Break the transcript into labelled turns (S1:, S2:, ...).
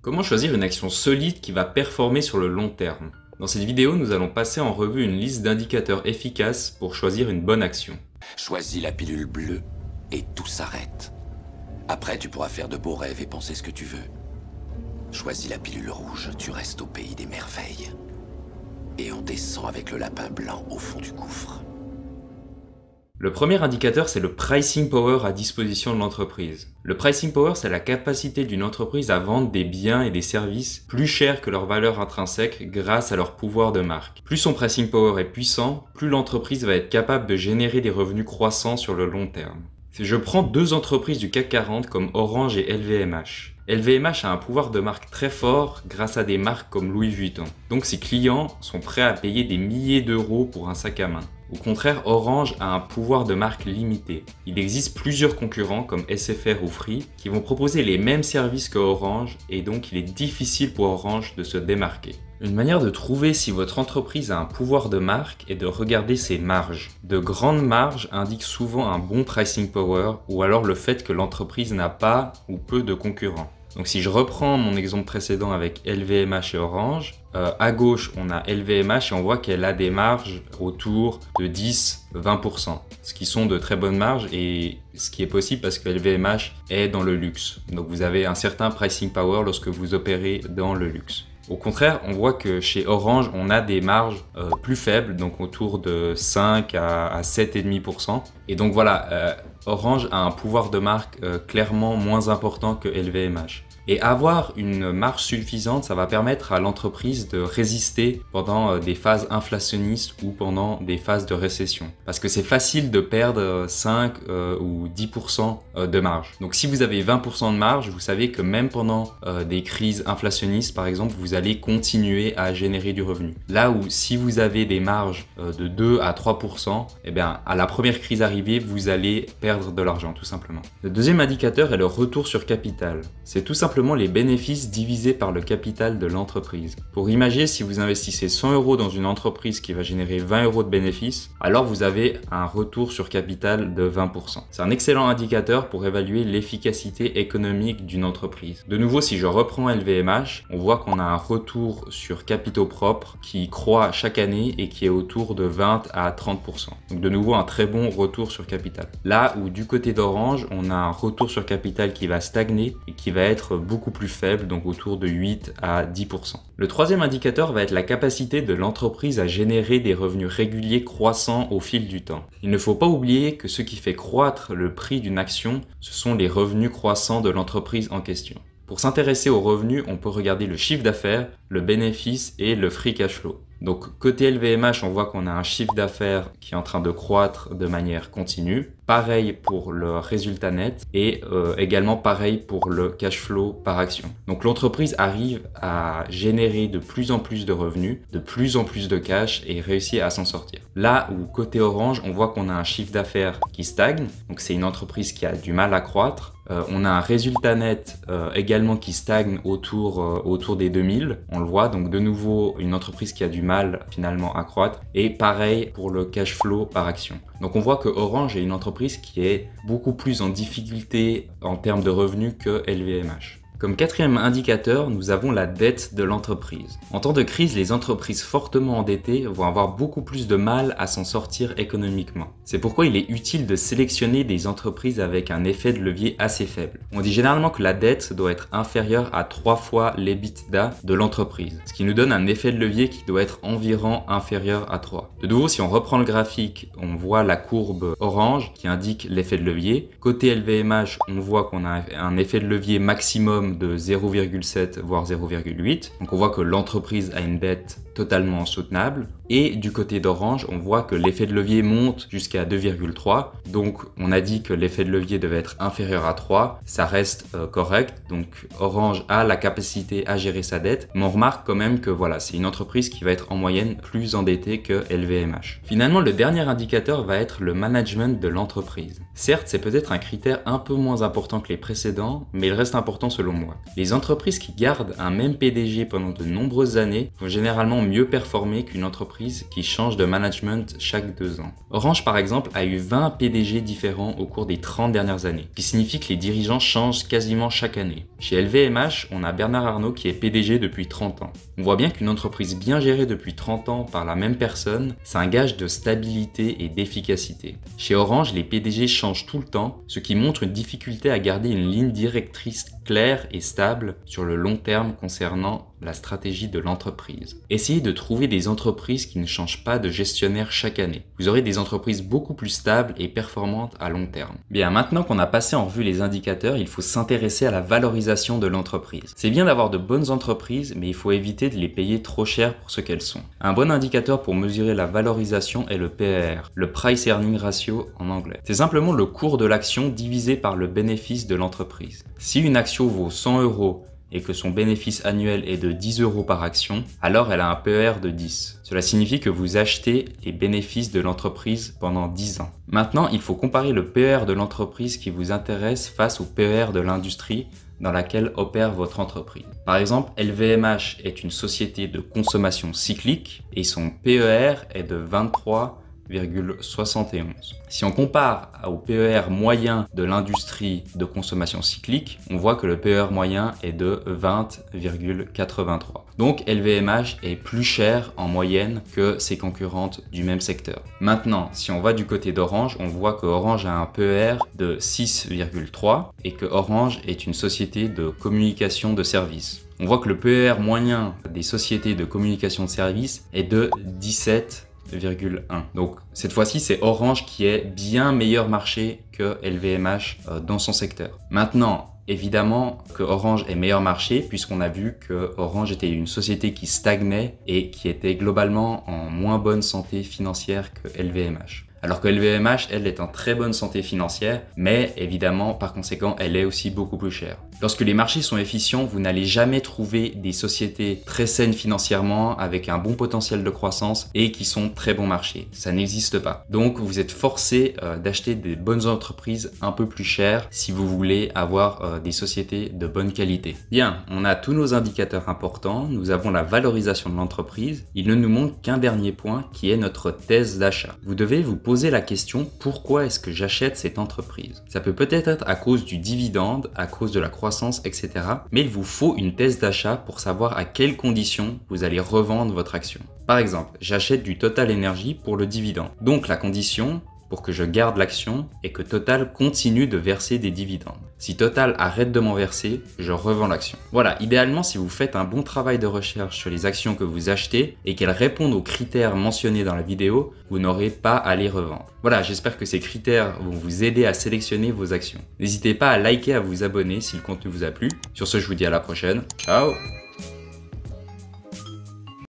S1: Comment choisir une action solide qui va performer sur le long terme? Dans cette vidéo, nous allons passer en revue une liste d'indicateurs efficaces pour choisir une bonne action.
S2: Choisis la pilule bleue et tout s'arrête. Après, tu pourras faire de beaux rêves et penser ce que tu veux. Choisis la pilule rouge, tu restes au pays des merveilles. Et on descend avec le lapin blanc au fond du gouffre.
S1: Le premier indicateur, c'est le pricing power à disposition de l'entreprise. Le pricing power, c'est la capacité d'une entreprise à vendre des biens et des services plus chers que leur valeur intrinsèque grâce à leur pouvoir de marque. Plus son pricing power est puissant, plus l'entreprise va être capable de générer des revenus croissants sur le long terme. Si je prends deux entreprises du CAC 40 comme Orange et LVMH. LVMH a un pouvoir de marque très fort grâce à des marques comme Louis Vuitton. Donc ses clients sont prêts à payer des milliers d'euros pour un sac à main. Au contraire, Orange a un pouvoir de marque limité. Il existe plusieurs concurrents comme SFR ou Free qui vont proposer les mêmes services que Orange et donc il est difficile pour Orange de se démarquer. Une manière de trouver si votre entreprise a un pouvoir de marque est de regarder ses marges. De grandes marges indiquent souvent un bon pricing power ou alors le fait que l'entreprise n'a pas ou peu de concurrents. Donc si je reprends mon exemple précédent avec LVMH et Orange, à gauche on a LVMH et on voit qu'elle a des marges autour de 10-20%, ce qui sont de très bonnes marges et ce qui est possible parce que LVMH est dans le luxe. Donc vous avez un certain pricing power lorsque vous opérez dans le luxe. Au contraire, on voit que chez Orange, on a des marges plus faibles, donc autour de 5 à 7,5%. Et donc voilà, Orange a un pouvoir de marque clairement moins important que LVMH. Et avoir une marge suffisante, ça va permettre à l'entreprise de résister pendant des phases inflationnistes ou pendant des phases de récession. Parce que c'est facile de perdre 5 ou 10% de marge. Donc si vous avez 20% de marge, vous savez que même pendant des crises inflationnistes, par exemple, vous allez continuer à générer du revenu. Là où si vous avez des marges de 2 à 3%, eh bien, à la première crise arrivée, vous allez perdre de l'argent, tout simplement. Le deuxième indicateur est le retour sur capital. C'est tout simplement les bénéfices divisés par le capital de l'entreprise. Pour imaginer, si vous investissez 100 € dans une entreprise qui va générer 20 € de bénéfices, alors vous avez un retour sur capital de 20%. C'est un excellent indicateur pour évaluer l'efficacité économique d'une entreprise. De nouveau, si je reprends LVMH, on voit qu'on a un retour sur capitaux propres qui croît chaque année et qui est autour de 20 à 30%. Donc de nouveau, un très bon retour sur capital. Là où du côté d'Orange, on a un retour sur capital qui va stagner et qui va être beaucoup plus faible, donc autour de 8 à 10%. Le troisième indicateur va être la capacité de l'entreprise à générer des revenus réguliers croissants au fil du temps. Il ne faut pas oublier que ce qui fait croître le prix d'une action, ce sont les revenus croissants de l'entreprise en question. Pour s'intéresser aux revenus, on peut regarder le chiffre d'affaires, le bénéfice et le free cash flow. Donc côté LVMH, on voit qu'on a un chiffre d'affaires qui est en train de croître de manière continue. Pareil pour le résultat net et également pareil pour le cash flow par action. Donc l'entreprise arrive à générer de plus en plus de revenus, de plus en plus de cash et réussit à s'en sortir. Là où côté Orange, on voit qu'on a un chiffre d'affaires qui stagne. Donc c'est une entreprise qui a du mal à croître. On a un résultat net également qui stagne autour des 2000. On le voit, donc de nouveau une entreprise qui a du mal finalement à croître. Et pareil pour le cash flow par action. Donc on voit que Orange est une entreprise qui est beaucoup plus en difficulté en termes de revenus que LVMH. Comme quatrième indicateur, nous avons la dette de l'entreprise. En temps de crise, les entreprises fortement endettées vont avoir beaucoup plus de mal à s'en sortir économiquement. C'est pourquoi il est utile de sélectionner des entreprises avec un effet de levier assez faible. On dit généralement que la dette doit être inférieure à 3 fois l'EBITDA de l'entreprise, ce qui nous donne un effet de levier qui doit être environ inférieur à 3. De nouveau, si on reprend le graphique, on voit la courbe orange qui indique l'effet de levier. Côté LVMH, on voit qu'on a un effet de levier maximum de 0,7 voire 0,8. Donc on voit que l'entreprise a une dette totalement soutenable. Et du côté d'Orange, on voit que l'effet de levier monte jusqu'à 2,3. Donc on a dit que l'effet de levier devait être inférieur à 3. Ça reste correct. Donc Orange a la capacité à gérer sa dette. Mais on remarque quand même que voilà, c'est une entreprise qui va être en moyenne plus endettée que LVMH. Finalement, le dernier indicateur va être le management de l'entreprise. Certes, c'est peut-être un critère un peu moins important que les précédents, mais il reste important selon moi. mois. Les entreprises qui gardent un même PDG pendant de nombreuses années vont généralement mieux performer qu'une entreprise qui change de management chaque 2 ans. Orange par exemple a eu 20 PDG différents au cours des 30 dernières années, ce qui signifie que les dirigeants changent quasiment chaque année. Chez LVMH, on a Bernard Arnault qui est PDG depuis 30 ans. On voit bien qu'une entreprise bien gérée depuis 30 ans par la même personne, c'est un gage de stabilité et d'efficacité. Chez Orange, les PDG changent tout le temps, ce qui montre une difficulté à garder une ligne directrice claire et stable sur le long terme concernant la stratégie de l'entreprise. Essayez de trouver des entreprises qui ne changent pas de gestionnaire chaque année. Vous aurez des entreprises beaucoup plus stables et performantes à long terme. Bien, maintenant qu'on a passé en revue les indicateurs, il faut s'intéresser à la valorisation de l'entreprise. C'est bien d'avoir de bonnes entreprises, mais il faut éviter de les payer trop cher pour ce qu'elles sont. Un bon indicateur pour mesurer la valorisation est le PER, le Price Earning Ratio en anglais. C'est simplement le cours de l'action divisé par le bénéfice de l'entreprise. Si une action vaut 100 € et que son bénéfice annuel est de 10 € par action, alors elle a un PER de 10. Cela signifie que vous achetez les bénéfices de l'entreprise pendant 10 ans. Maintenant, il faut comparer le PER de l'entreprise qui vous intéresse face au PER de l'industrie dans laquelle opère votre entreprise. Par exemple, LVMH est une société de consommation cyclique et son PER est de 23,71. Si on compare au PER moyen de l'industrie de consommation cyclique, on voit que le PER moyen est de 20,83. Donc LVMH est plus cher en moyenne que ses concurrentes du même secteur. Maintenant, si on va du côté d'Orange, on voit que Orange a un PER de 6,3 et que Orange est une société de communication de services. On voit que le PER moyen des sociétés de communication de services est de 17,1. Donc cette fois-ci, c'est Orange qui est bien meilleur marché que LVMH dans son secteur. Maintenant, évidemment que Orange est meilleur marché puisqu'on a vu que Orange était une société qui stagnait et qui était globalement en moins bonne santé financière que LVMH. Alors que LVMH, elle, est en très bonne santé financière, mais évidemment, par conséquent, elle est aussi beaucoup plus chère. Lorsque les marchés sont efficients, vous n'allez jamais trouver des sociétés très saines financièrement, avec un bon potentiel de croissance et qui sont très bons marchés. Ça n'existe pas. Donc, vous êtes forcé d'acheter des bonnes entreprises un peu plus chères si vous voulez avoir des sociétés de bonne qualité. Bien, on a tous nos indicateurs importants, nous avons la valorisation de l'entreprise. Il ne nous manque qu'un dernier point qui est notre thèse d'achat. Vous devez vous poser la question, pourquoi est-ce que j'achète cette entreprise? Ça peut peut-être être à cause du dividende, à cause de la croissance, etc. Mais il vous faut une thèse d'achat pour savoir à quelles conditions vous allez revendre votre action. Par exemple, j'achète du Total Energy pour le dividende. Donc la condition pour que je garde l'action et que Total continue de verser des dividendes. Si Total arrête de m'en verser, je revends l'action. Voilà, idéalement, si vous faites un bon travail de recherche sur les actions que vous achetez et qu'elles répondent aux critères mentionnés dans la vidéo, vous n'aurez pas à les revendre. Voilà, j'espère que ces critères vont vous aider à sélectionner vos actions. N'hésitez pas à liker, à vous abonner si le contenu vous a plu. Sur ce, je vous dis à la prochaine. Ciao!